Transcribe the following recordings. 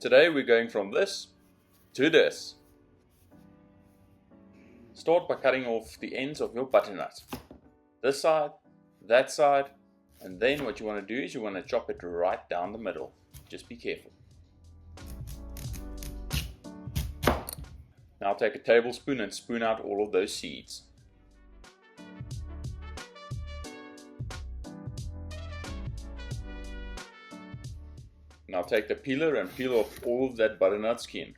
Today we're going from this to this. Start by cutting off the ends of your butternut. This side, that side, and then what you want to do is you want to chop it right down the middle. Just be careful. Now take a tablespoon and spoon out all of those seeds. Now take the peeler and peel off all of that butternut skin.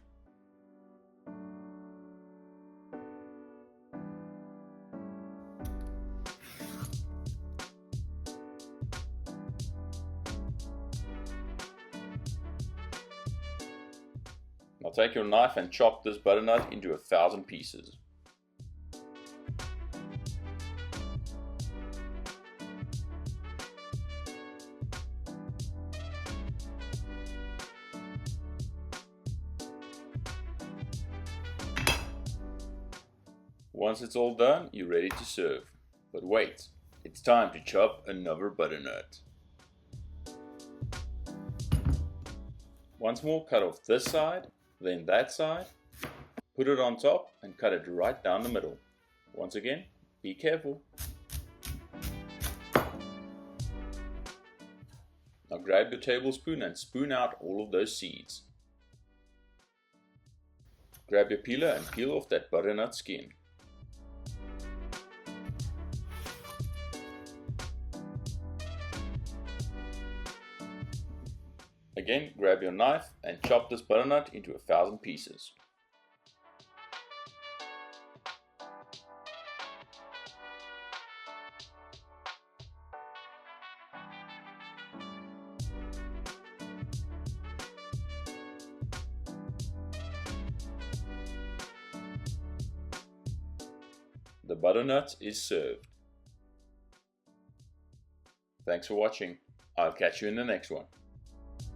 Now take your knife and chop this butternut into 1,000 pieces. Once it's all done, you're ready to serve. But wait, it's time to chop another butternut. Once more, cut off this side, then that side, put it on top and cut it right down the middle. Once again, be careful. Now grab your tablespoon and spoon out all of those seeds. Grab your peeler and peel off that butternut skin. Again, grab your knife and chop this butternut into 1,000 pieces. The butternut is served. Thanks for watching. I'll catch you in the next one.